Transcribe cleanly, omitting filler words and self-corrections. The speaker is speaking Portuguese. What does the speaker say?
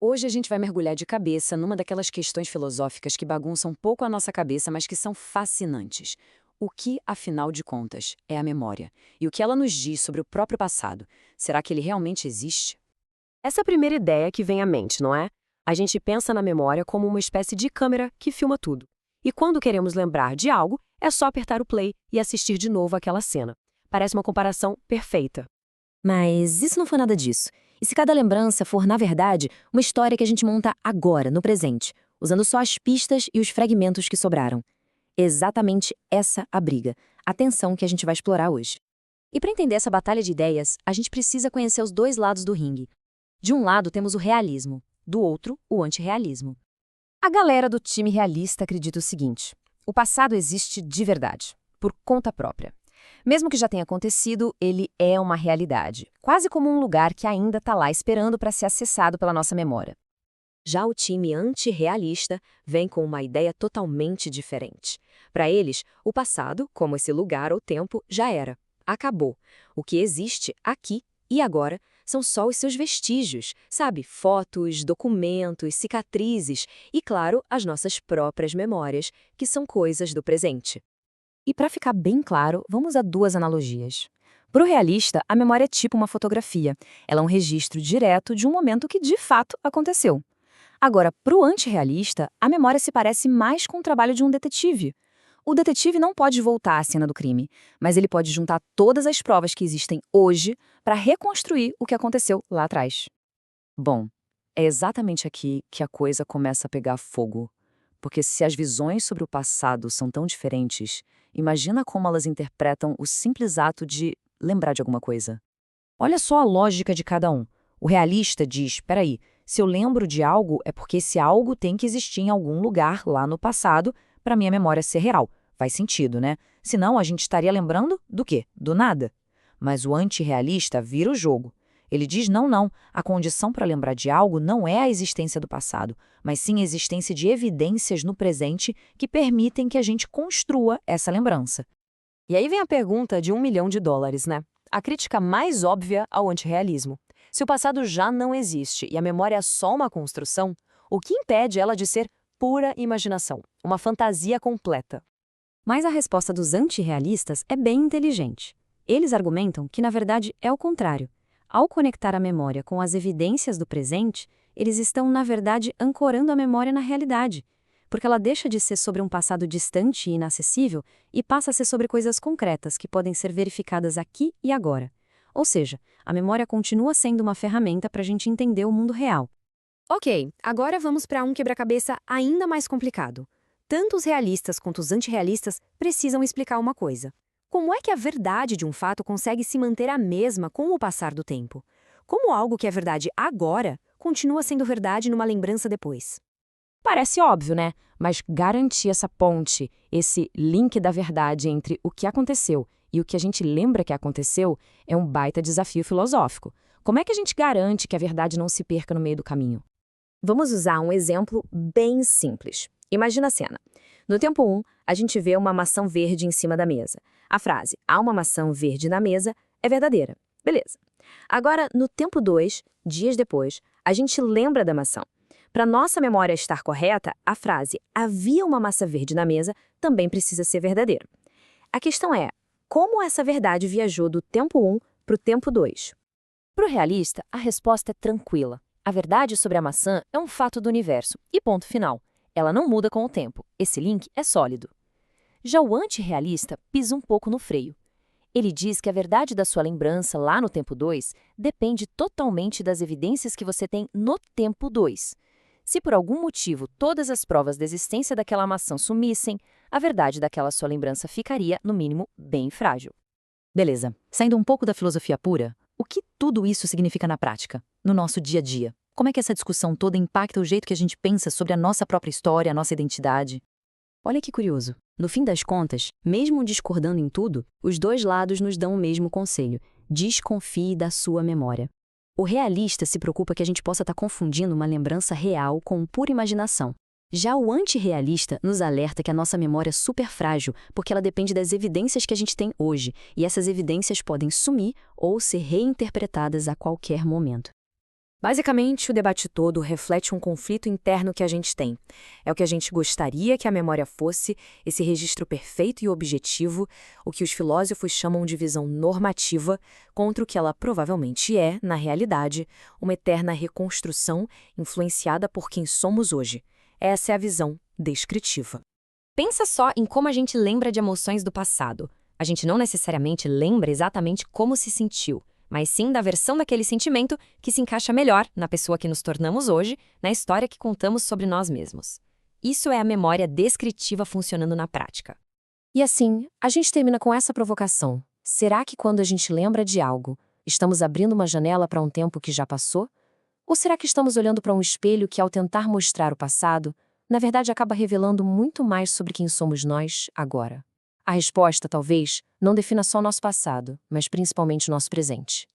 Hoje a gente vai mergulhar de cabeça numa daquelas questões filosóficas que bagunçam um pouco a nossa cabeça, mas que são fascinantes. O que, afinal de contas, é a memória? E o que ela nos diz sobre o próprio passado? Será que ele realmente existe? Essa é a primeira ideia que vem à mente, não é? A gente pensa na memória como uma espécie de câmera que filma tudo. E quando queremos lembrar de algo, é só apertar o play e assistir de novo aquela cena. Parece uma comparação perfeita. Mas isso não foi nada disso. E se cada lembrança for, na verdade, uma história que a gente monta agora, no presente, usando só as pistas e os fragmentos que sobraram? Exatamente essa a briga, a tensão que a gente vai explorar hoje. E para entender essa batalha de ideias, a gente precisa conhecer os dois lados do ringue. De um lado temos o realismo, do outro, o antirrealismo. A galera do time realista acredita o seguinte: o passado existe de verdade, por conta própria. Mesmo que já tenha acontecido, ele é uma realidade, quase como um lugar que ainda está lá esperando para ser acessado pela nossa memória. Já o time antirrealista vem com uma ideia totalmente diferente. Para eles, o passado, como esse lugar ou tempo, já era. Acabou. O que existe aqui e agora são só os seus vestígios, sabe? Fotos, documentos, cicatrizes e, claro, as nossas próprias memórias, que são coisas do presente. E para ficar bem claro, vamos a duas analogias. Para o realista, a memória é tipo uma fotografia. Ela é um registro direto de um momento que de fato aconteceu. Agora, para o antirrealista, a memória se parece mais com o trabalho de um detetive. O detetive não pode voltar à cena do crime, mas ele pode juntar todas as provas que existem hoje para reconstruir o que aconteceu lá atrás. Bom, é exatamente aqui que a coisa começa a pegar fogo. Porque se as visões sobre o passado são tão diferentes, imagina como elas interpretam o simples ato de lembrar de alguma coisa. Olha só a lógica de cada um. O realista diz: peraí, se eu lembro de algo, é porque esse algo tem que existir em algum lugar lá no passado para minha memória ser real. Faz sentido, né? Senão a gente estaria lembrando do quê? Do nada. Mas o antirrealista vira o jogo. Ele diz: não, não, a condição para lembrar de algo não é a existência do passado, mas sim a existência de evidências no presente que permitem que a gente construa essa lembrança. E aí vem a pergunta de US$ 1 milhão, né? A crítica mais óbvia ao antirrealismo. Se o passado já não existe e a memória é só uma construção, o que impede ela de ser pura imaginação, uma fantasia completa? Mas a resposta dos antirrealistas é bem inteligente. Eles argumentam que, na verdade, é o contrário. Ao conectar a memória com as evidências do presente, eles estão, na verdade, ancorando a memória na realidade, porque ela deixa de ser sobre um passado distante e inacessível e passa a ser sobre coisas concretas que podem ser verificadas aqui e agora. Ou seja, a memória continua sendo uma ferramenta para a gente entender o mundo real. Ok, agora vamos para um quebra-cabeça ainda mais complicado. Tanto os realistas quanto os antirrealistas precisam explicar uma coisa. Como é que a verdade de um fato consegue se manter a mesma com o passar do tempo? Como algo que é verdade agora continua sendo verdade numa lembrança depois? Parece óbvio, né? Mas garantir essa ponte, esse link da verdade entre o que aconteceu e o que a gente lembra que aconteceu, é um baita desafio filosófico. Como é que a gente garante que a verdade não se perca no meio do caminho? Vamos usar um exemplo bem simples. Imagina a cena. No tempo 1, a gente vê uma maçã verde em cima da mesa. A frase "há uma maçã verde na mesa" é verdadeira. Beleza. Agora, no tempo 2, dias depois, a gente lembra da maçã. Para nossa memória estar correta, a frase "havia uma maçã verde na mesa" também precisa ser verdadeira. A questão é, como essa verdade viajou do tempo 1 para o tempo 2? Para o realista, a resposta é tranquila. A verdade sobre a maçã é um fato do universo, e ponto final. Ela não muda com o tempo. Esse link é sólido. Já o antirrealista pisa um pouco no freio. Ele diz que a verdade da sua lembrança lá no tempo 2 depende totalmente das evidências que você tem no tempo 2. Se por algum motivo todas as provas da existência daquela maçã sumissem, a verdade daquela sua lembrança ficaria, no mínimo, bem frágil. Beleza, saindo um pouco da filosofia pura, o que tudo isso significa na prática, no nosso dia a dia? Como é que essa discussão toda impacta o jeito que a gente pensa sobre a nossa própria história, a nossa identidade? Olha que curioso. No fim das contas, mesmo discordando em tudo, os dois lados nos dão o mesmo conselho: desconfie da sua memória. O realista se preocupa que a gente possa estar confundindo uma lembrança real com pura imaginação. Já o antirrealista nos alerta que a nossa memória é super frágil, porque ela depende das evidências que a gente tem hoje, e essas evidências podem sumir ou ser reinterpretadas a qualquer momento. Basicamente, o debate todo reflete um conflito interno que a gente tem. É o que a gente gostaria que a memória fosse, esse registro perfeito e objetivo, o que os filósofos chamam de visão normativa, contra o que ela provavelmente é, na realidade, uma eterna reconstrução influenciada por quem somos hoje. Essa é a visão descritiva. Pensa só em como a gente lembra de emoções do passado. A gente não necessariamente lembra exatamente como se sentiu, mas sim da versão daquele sentimento que se encaixa melhor na pessoa que nos tornamos hoje, na história que contamos sobre nós mesmos. Isso é a memória descritiva funcionando na prática. E assim, a gente termina com essa provocação. Será que quando a gente lembra de algo, estamos abrindo uma janela para um tempo que já passou? Ou será que estamos olhando para um espelho que, ao tentar mostrar o passado, na verdade acaba revelando muito mais sobre quem somos nós agora? A resposta, talvez, não defina só o nosso passado, mas principalmente o nosso presente.